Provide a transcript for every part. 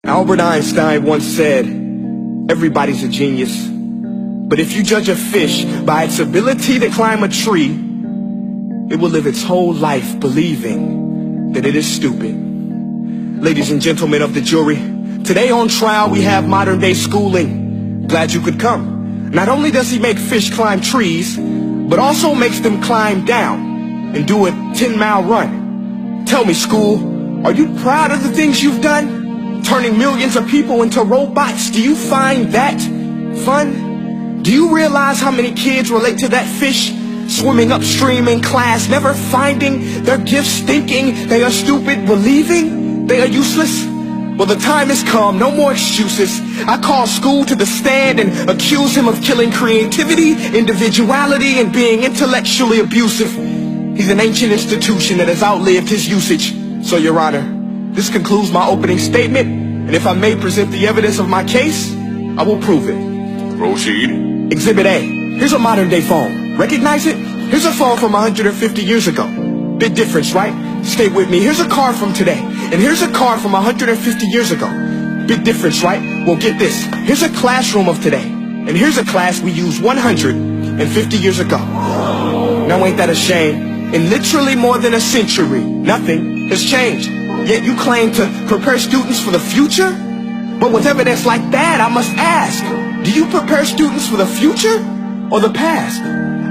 Albert Einstein once said, everybody's a genius, but if you judge a fish by its ability to climb a tree, it will live its whole life believing that it is stupid. Ladies and gentlemen of the jury, today on trial we have modern day schooling. Glad you could come. Not only does he make fish climb trees, but also makes them climb down and do a 10-mile run. Tell me, school, are you proud of the things you've done? Turning millions of people into robots, do you find that fun? Do you realize how many kids relate to that fish swimming upstream in class, never finding their gifts, thinking they are stupid, believing they are useless? Well, the time has come, no more excuses. I call school to the stand and accuse him of killing creativity, individuality, and being intellectually abusive. He's an ancient institution that has outlived his usage. So, Your Honor, this concludes my opening statement, and if I may present the evidence of my case, I will prove it. Proceed. Exhibit A. Here's a modern day phone. Recognize it? Here's a phone from 150 years ago. Big difference, right? Stay with me. Here's a car from today, and here's a car from 150 years ago. Big difference, right? Well, get this. Here's a classroom of today, and here's a class we used 150 years ago. Now ain't that a shame? In literally more than a century, nothing has changed. Yet you claim to prepare students for the future? But with evidence like that, I must ask, do you prepare students for the future or the past?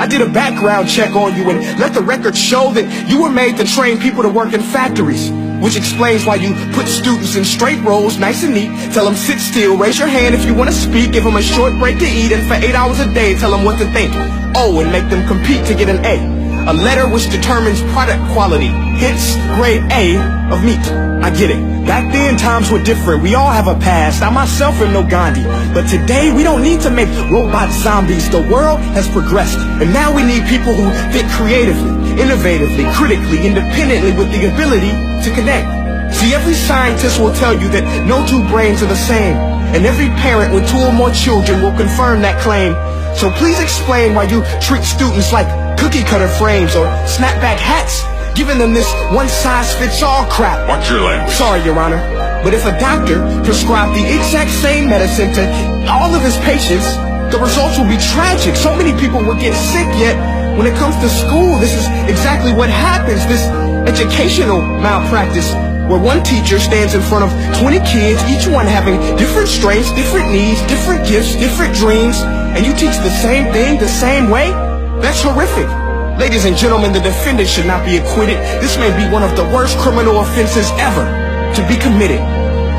I did a background check on you and let the record show that you were made to train people to work in factories, which explains why you put students in straight rows, nice and neat, tell them sit still, raise your hand if you want to speak, give them a short break to eat, and for 8 hours a day tell them what to think. Oh, and make them compete to get an A. A letter which determines product quality, hence grade A of meat. I get it. Back then, times were different. We all have a past. I myself am no Gandhi. But today, we don't need to make robot zombies. The world has progressed. And now we need people who think creatively, innovatively, critically, independently, with the ability to connect. See, every scientist will tell you that no two brains are the same. And every parent with 2 or more children will confirm that claim. So please explain why you treat students like cookie cutter frames or snapback hats, giving them this one-size-fits-all crap. Watch your language. Sorry, Your Honor, but if a doctor prescribed the exact same medicine to all of his patients, the results will be tragic. So many people will get sick, yet when it comes to school, this is exactly what happens, this educational malpractice, where one teacher stands in front of 20 kids, each one having different strengths, different needs, different gifts, different dreams, and you teach the same thing the same way? That's horrific. Ladies and gentlemen, the defendant should not be acquitted. This may be one of the worst criminal offenses ever to be committed.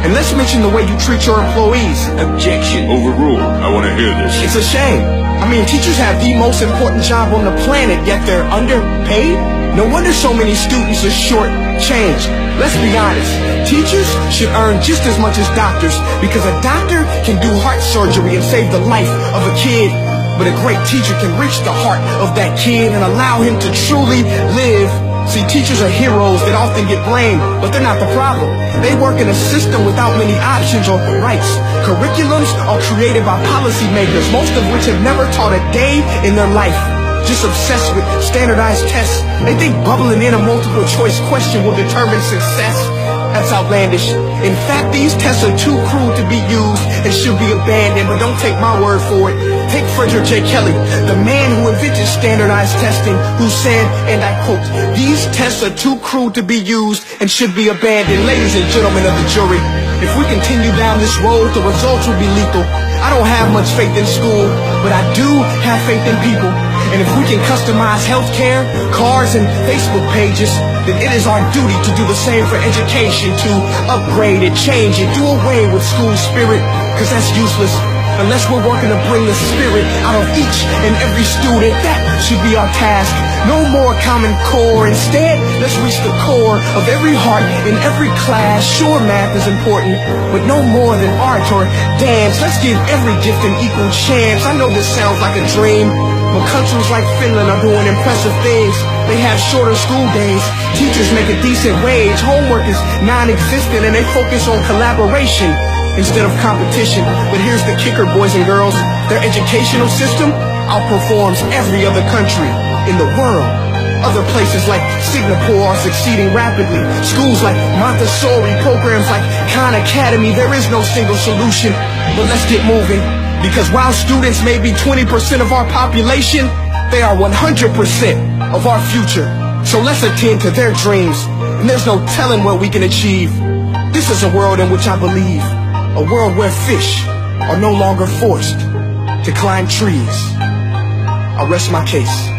And let's mention the way you treat your employees. Objection. Overruled. I want to hear this. It's a shame. I mean, teachers have the most important job on the planet, yet they're underpaid? No wonder so many students are short-changed. Let's be honest. Teachers should earn just as much as doctors, because a doctor can do heart surgery and save the life of a kid. But a great teacher can reach the heart of that kid and allow him to truly live. See, teachers are heroes that often get blamed, but they're not the problem. They work in a system without many options or rights. Curriculums are created by policymakers, most of which have never taught a day in their life. Just obsessed with standardized tests. They think bubbling in a multiple choice question will determine success. That's outlandish. In fact, these tests are too cruel to be used and should be abandoned, but don't take my word for it. Take Frederick J. Kelly, the man who invented standardized testing, who said, and I quote, "These tests are too cruel to be used and should be abandoned." Ladies and gentlemen of the jury, if we continue down this road, the results will be lethal. I don't have much faith in school, but I do have faith in people. And if we can customize healthcare, cars, and Facebook pages, then it is our duty to do the same for education, to upgrade it, change it, do away with school spirit, because that's useless. Unless we're working to bring the spirit out of each and every student, that should be our task. No more Common Core. Instead, let's reach the core of every heart in every class. Sure, math is important, but no more than art or dance. Let's give every gift an equal chance. I know this sounds like a dream, but countries like Finland are doing impressive things. They have shorter school days, teachers make a decent wage, homework is non-existent, and they focus on collaboration instead of competition. But here's the kicker, boys and girls. Their educational system outperforms every other country in the world. Other places like Singapore are succeeding rapidly. Schools like Montessori, programs like Khan Academy. There is no single solution, but let's get moving. Because while students may be 20% of our population, they are 100% of our future. So let's attend to their dreams, and there's no telling what we can achieve. This is a world in which I believe, a world where fish are no longer forced to climb trees. I rest my case.